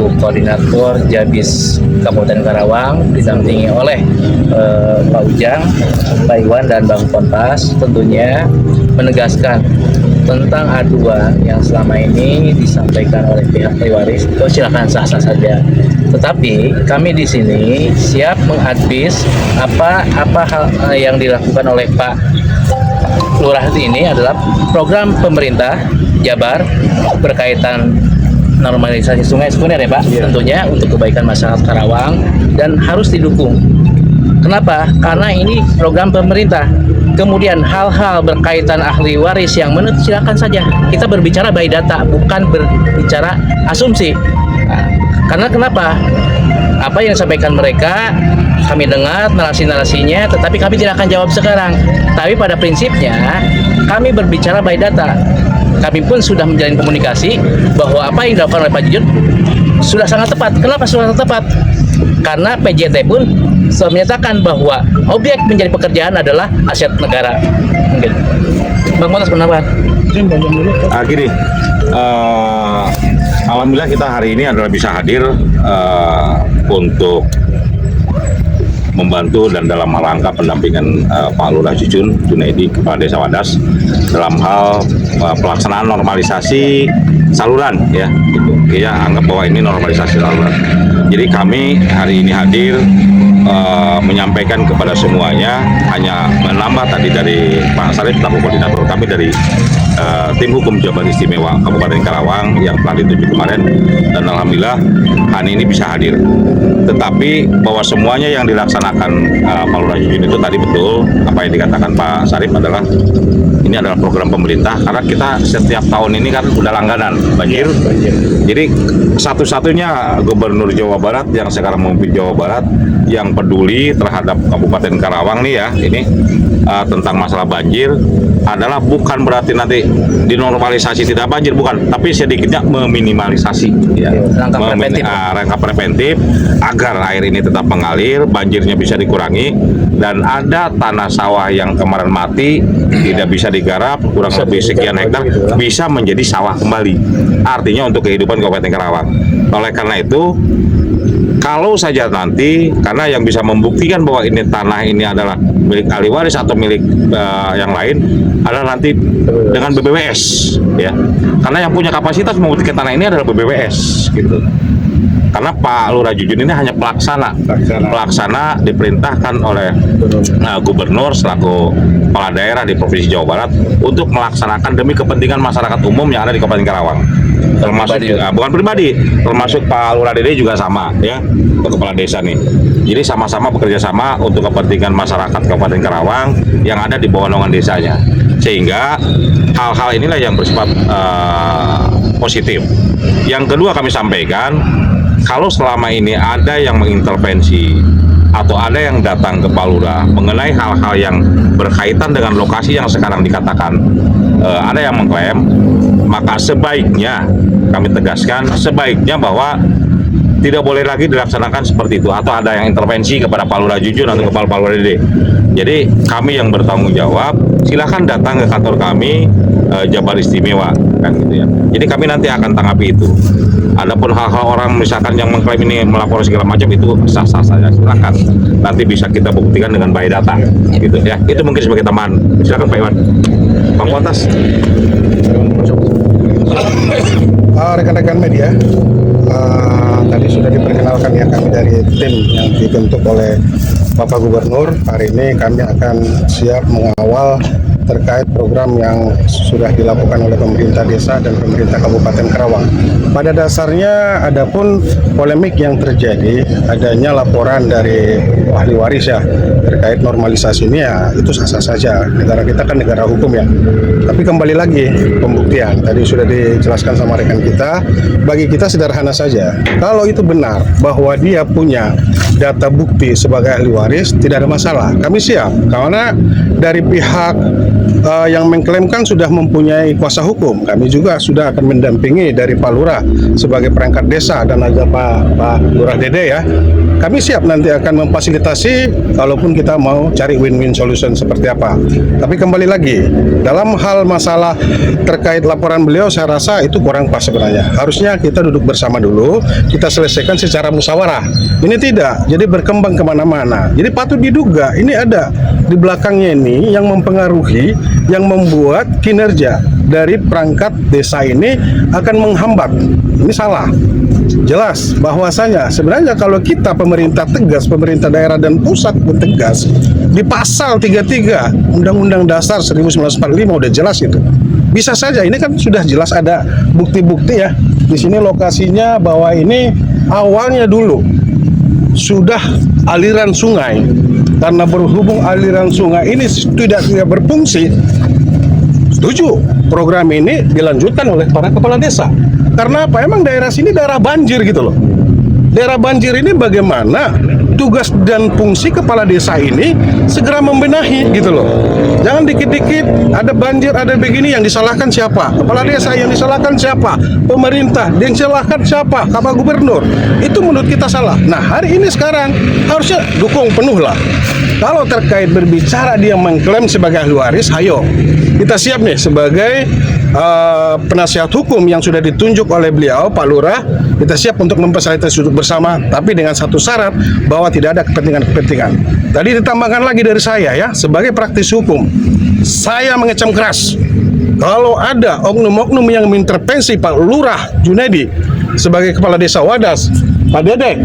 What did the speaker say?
selaku koordinator Jabis Kabupaten Karawang didampingi oleh Pak Ujang, Pak Iwan dan Bang Ponpas tentunya menegaskan tentang aduan yang selama ini disampaikan oleh pihak ahli waris itu silakan sah-sah saja. Tetapi kami di sini siap mengadvis apa hal yang dilakukan oleh Pak Lurah ini adalah program pemerintah Jabar berkaitan normalisasi sungai sekunder ya Pak, tentunya untuk kebaikan masyarakat Karawang dan harus didukung. Kenapa? Karena ini program pemerintah. Kemudian hal-hal berkaitan ahli waris yang menurut silakan saja. Kita berbicara by data, bukan berbicara asumsi. Nah, karena kenapa? Apa yang disampaikan mereka kami dengar narasi-narasinya, tetapi kami tidak akan jawab sekarang. Tapi pada prinsipnya kami berbicara by data. Kami pun sudah menjalin komunikasi bahwa apa yang dilakukan oleh Pak Jujun sudah sangat tepat. Kenapa sudah sangat tepat? Karena PJT pun sudah menyatakan bahwa objek menjadi pekerjaan adalah aset negara. Mungkin Bang Monas pendapat. Gini, alhamdulillah kita hari ini adalah bisa hadir untuk membantu dan dalam rangka pendampingan Pak Lurah Jujun Junaidi Kepala Desa Wadas dalam hal pelaksanaan normalisasi saluran ya, gitu. Ya anggap bahwa ini normalisasi saluran. Jadi kami hari ini hadir menyampaikan kepada semuanya, hanya menambah tadi dari Pak Sarip selaku koordinator kami dari tim hukum Jabar Istimewa Kabupaten Karawang yang telah ditunjuk kemarin, dan alhamdulillah hari ini bisa hadir. Tetapi bahwa semuanya yang dilaksanakan Pak Lurah Jujun itu tadi betul apa yang dikatakan Pak Sarip adalah ini adalah program pemerintah, karena kita setiap tahun ini kan udah langganan banjir. Jadi satu-satunya gubernur Jawa Barat yang sekarang memimpin Jawa Barat yang peduli terhadap Kabupaten Karawang nih ya, ini tentang masalah banjir adalah bukan berarti nanti dinormalisasi tidak banjir, bukan, tapi sedikitnya meminimalisasi ya. Langkah preventif agar air ini tetap mengalir, banjirnya bisa dikurangi, dan ada tanah sawah yang kemarin mati tidak bisa digarap kurang lebih sekian hektar bisa menjadi sawah kembali, artinya untuk kehidupan Kabupaten Karawang. Oleh karena itu, kalau saja nanti, karena yang bisa membuktikan bahwa ini tanah ini adalah milik ahli waris atau milik yang lain adalah nanti dengan BBWS ya, karena yang punya kapasitas membuktikan tanah ini adalah BBWS gitu. Karena Pak Lurah Jujun ini hanya pelaksana diperintahkan oleh gubernur selaku kepala daerah di Provinsi Jawa Barat untuk melaksanakan demi kepentingan masyarakat umum yang ada di Kabupaten Karawang, termasuk bukan pribadi, termasuk Pak Lurah Dede juga sama ya, untuk kepala desa nih. Jadi sama-sama bekerja sama untuk kepentingan masyarakat Kabupaten Karawang yang ada di bawah naungan desanya, sehingga hal-hal inilah yang bersifat positif. Yang kedua kami sampaikan, kalau selama ini ada yang mengintervensi atau ada yang datang ke Pak Lurah mengenai hal-hal yang berkaitan dengan lokasi yang sekarang dikatakan ada yang mengklaim, maka sebaiknya kami tegaskan, sebaiknya bahwa tidak boleh lagi dilaksanakan seperti itu, atau ada yang intervensi kepada Pak Lurah Jujun atau kepada Pak Lurah Dede. Jadi kami yang bertanggung jawab, silahkan datang ke kantor kami Jabar Istimewa kan gitu ya. Jadi kami nanti akan tanggapi itu. Adapun hal-hal orang misalkan yang mengklaim ini melapor segala macam, itu sah-sah saja, silakan. Nanti bisa kita buktikan dengan by data gitu ya. Itu mungkin sebagai tambahan. Silakan Pak Iwan. Bang Kuantas. Rekan-rekan media, tadi sudah diperkenalkan ya, kami dari tim yang dibentuk oleh Bapak Gubernur. Hari ini kami akan siap mengawal terkait program yang sudah dilakukan oleh pemerintah desa dan pemerintah Kabupaten Karawang. Pada dasarnya adapun polemik yang terjadi, adanya laporan dari ahli waris ya terkait normalisasi ini, ya itu sah-sah saja. Negara kita kan negara hukum ya. Tapi kembali lagi pembuktian, tadi sudah dijelaskan sama rekan kita, bagi kita sederhana saja. Kalau itu benar bahwa dia punya data bukti sebagai ahli waris, tidak ada masalah. Kami siap, karena dari pihak yang mengklaimkan sudah mempunyai kuasa hukum. Kami juga sudah akan mendampingi dari Pak Lurah sebagai perangkat desa dan juga Pak Lurah Dede ya. Kami siap nanti akan memfasilitasi kalaupun kita mau cari win-win solution seperti apa. Tapi kembali lagi, dalam hal masalah terkait laporan beliau, saya rasa itu kurang pas sebenarnya. Harusnya kita duduk bersama dulu, kita selesaikan secara musyawarah. Ini tidak, jadi berkembang kemana-mana. Jadi patut diduga ini ada di belakangnya ini yang mempengaruhi, yang membuat kinerja dari perangkat desa ini akan menghambat. Ini salah. Jelas bahwasanya sebenarnya kalau kita pemerintah tegas, pemerintah daerah dan pusat pun tegas, di pasal 33 Undang-Undang Dasar 1945 udah jelas itu. Bisa saja, ini kan sudah jelas ada bukti-bukti ya. Di sini lokasinya bahwa ini awalnya dulu sudah aliran sungai. Karena berhubung aliran sungai ini tidak berfungsi, setuju program ini dilanjutkan oleh para kepala desa. Karena apa? Emang daerah sini daerah banjir gitu loh. Daerah banjir ini bagaimana tugas dan fungsi kepala desa ini segera membenahi gitu loh. Jangan dikit-dikit ada banjir, ada begini, yang disalahkan siapa? Kepala desa. Yang disalahkan siapa? Pemerintah. Yang disalahkan siapa? Bapak Gubernur. Itu menurut kita salah. Nah, hari ini sekarang harusnya dukung penuh lah. Kalau terkait berbicara dia mengklaim sebagai ahli waris, ayo kita siap nih sebagai penasihat hukum yang sudah ditunjuk oleh beliau, Pak Lurah. Kita siap untuk memfasilitasi duduk bersama, tapi dengan satu syarat bahwa tidak ada kepentingan-kepentingan. Tadi ditambahkan lagi dari saya ya, sebagai praktisi hukum, saya mengecam keras kalau ada oknum-oknum yang mengintervensi Pak Lurah Junaidi sebagai kepala desa Wadas, Pak Dede.